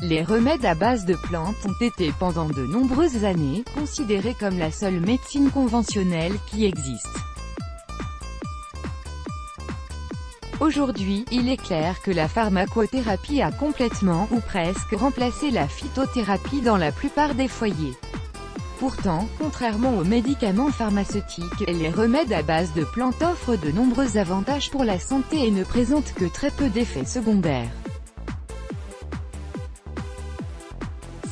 Les remèdes à base de plantes ont été pendant de nombreuses années considérés comme la seule médecine conventionnelle qui existe. Aujourd'hui, il est clair que la pharmacothérapie a complètement, ou presque, remplacé la phytothérapie dans la plupart des foyers. Pourtant, contrairement aux médicaments pharmaceutiques, les remèdes à base de plantes offrent de nombreux avantages pour la santé et ne présentent que très peu d'effets secondaires.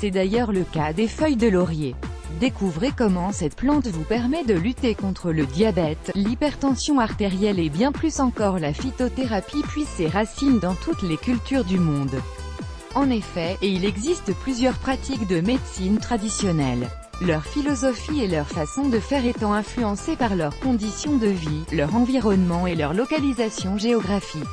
C'est d'ailleurs le cas des feuilles de laurier. Découvrez comment cette plante vous permet de lutter contre le diabète, l'hypertension artérielle et bien plus encore. La phytothérapie puise ses racines dans toutes les cultures du monde. En effet, il existe plusieurs pratiques de médecine traditionnelle. Leur philosophie et leur façon de faire étant influencées par leurs conditions de vie, leur environnement et leur localisation géographique.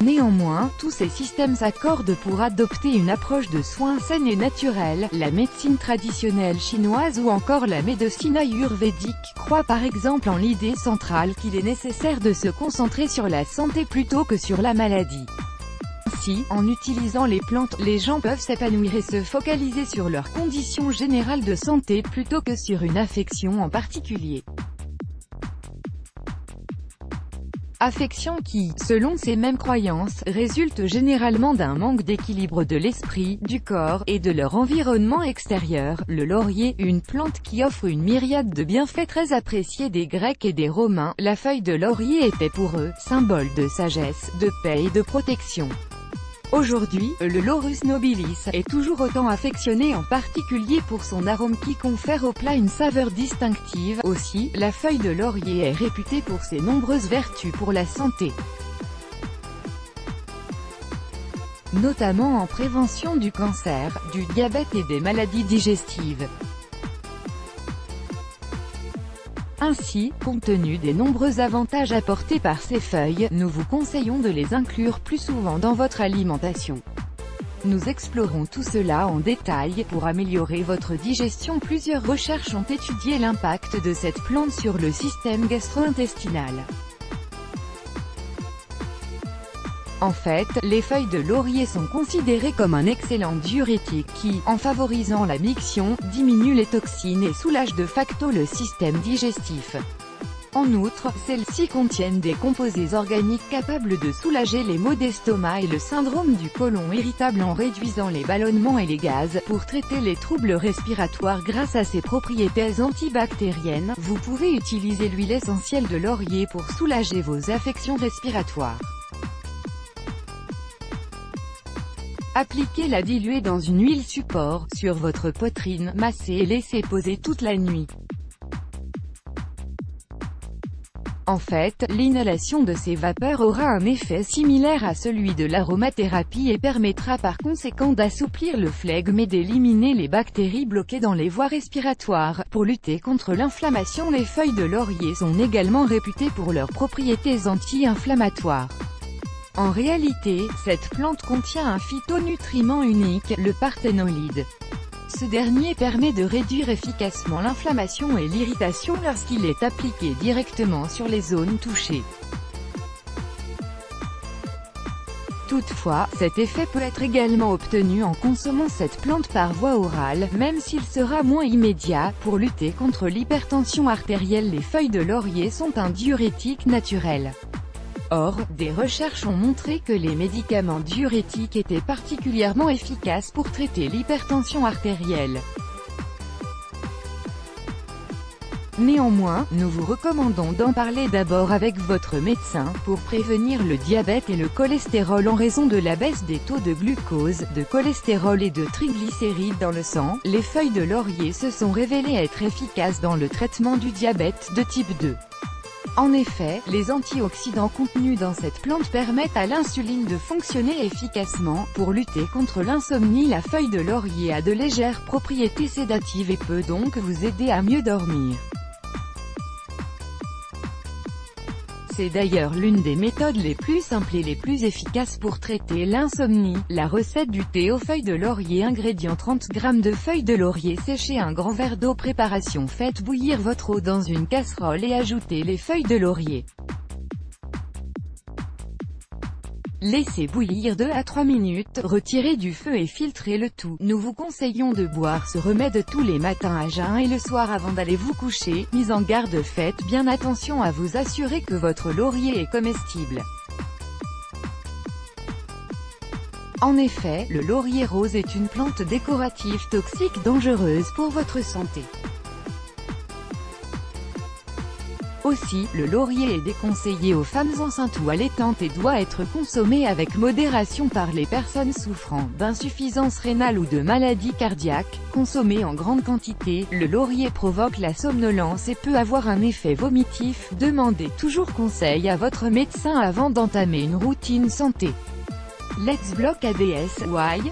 Néanmoins, tous ces systèmes s'accordent pour adopter une approche de soins saine et naturelle. La médecine traditionnelle chinoise ou encore la médecine ayurvédique croient par exemple en l'idée centrale qu'il est nécessaire de se concentrer sur la santé plutôt que sur la maladie. Ainsi, en utilisant les plantes, les gens peuvent s'épanouir et se focaliser sur leurs conditions générales de santé plutôt que sur une affection en particulier. Affection qui, selon ces mêmes croyances, résulte généralement d'un manque d'équilibre de l'esprit, du corps, et de leur environnement extérieur. Le laurier, une plante qui offre une myriade de bienfaits très appréciés des Grecs et des Romains, la feuille de laurier était pour eux, symbole de sagesse, de paix et de protection. Aujourd'hui, le Laurus nobilis est toujours autant affectionné, en particulier pour son arôme qui confère au plat une saveur distinctive. Aussi, la feuille de laurier est réputée pour ses nombreuses vertus pour la santé, notamment en prévention du cancer, du diabète et des maladies digestives. Ainsi, compte tenu des nombreux avantages apportés par ces feuilles, nous vous conseillons de les inclure plus souvent dans votre alimentation. Nous explorons tout cela en détail. Pour améliorer votre digestion, plusieurs recherches ont étudié l'impact de cette plante sur le système gastro-intestinal. En fait, les feuilles de laurier sont considérées comme un excellent diurétique qui, en favorisant la miction, diminue les toxines et soulage de facto le système digestif. En outre, celles-ci contiennent des composés organiques capables de soulager les maux d'estomac et le syndrome du côlon irritable en réduisant les ballonnements et les gaz. Pour traiter les troubles respiratoires grâce à ses propriétés antibactériennes, vous pouvez utiliser l'huile essentielle de laurier pour soulager vos affections respiratoires. Appliquez-la diluée dans une huile support, sur votre poitrine, massez et laissez poser toute la nuit. En fait, l'inhalation de ces vapeurs aura un effet similaire à celui de l'aromathérapie et permettra par conséquent d'assouplir le flegme et d'éliminer les bactéries bloquées dans les voies respiratoires. Pour lutter contre l'inflammation, les feuilles de laurier sont également réputées pour leurs propriétés anti-inflammatoires. En réalité, cette plante contient un phytonutriment unique, le parthénolide. Ce dernier permet de réduire efficacement l'inflammation et l'irritation lorsqu'il est appliqué directement sur les zones touchées. Toutefois, cet effet peut être également obtenu en consommant cette plante par voie orale, même s'il sera moins immédiat. Pour lutter contre l'hypertension artérielle, les feuilles de laurier sont un diurétique naturel. Or, des recherches ont montré que les médicaments diurétiques étaient particulièrement efficaces pour traiter l'hypertension artérielle. Néanmoins, nous vous recommandons d'en parler d'abord avec votre médecin, pour prévenir le diabète et le cholestérol en raison de la baisse des taux de glucose, de cholestérol et de triglycérides dans le sang. Les feuilles de laurier se sont révélées être efficaces dans le traitement du diabète de type 2. En effet, les antioxydants contenus dans cette plante permettent à l'insuline de fonctionner efficacement. Pour lutter contre l'insomnie, la feuille de laurier a de légères propriétés sédatives et peut donc vous aider à mieux dormir. C'est d'ailleurs l'une des méthodes les plus simples et les plus efficaces pour traiter l'insomnie. La recette du thé aux feuilles de laurier. Ingrédients: 30 g de feuilles de laurier séchées, un grand verre d'eau. Préparation: faites bouillir votre eau dans une casserole et ajoutez les feuilles de laurier. Laissez bouillir 2 à 3 minutes, retirez du feu et filtrez le tout. Nous vous conseillons de boire ce remède tous les matins à jeun et le soir avant d'aller vous coucher. Mise en garde, faites bien attention à vous assurer que votre laurier est comestible. En effet, le laurier rose est une plante décorative toxique dangereuse pour votre santé. Aussi, le laurier est déconseillé aux femmes enceintes ou allaitantes et doit être consommé avec modération par les personnes souffrant d'insuffisance rénale ou de maladies cardiaques. Consommé en grande quantité, le laurier provoque la somnolence et peut avoir un effet vomitif. Demandez toujours conseil à votre médecin avant d'entamer une routine santé. Let's block ADS. Why?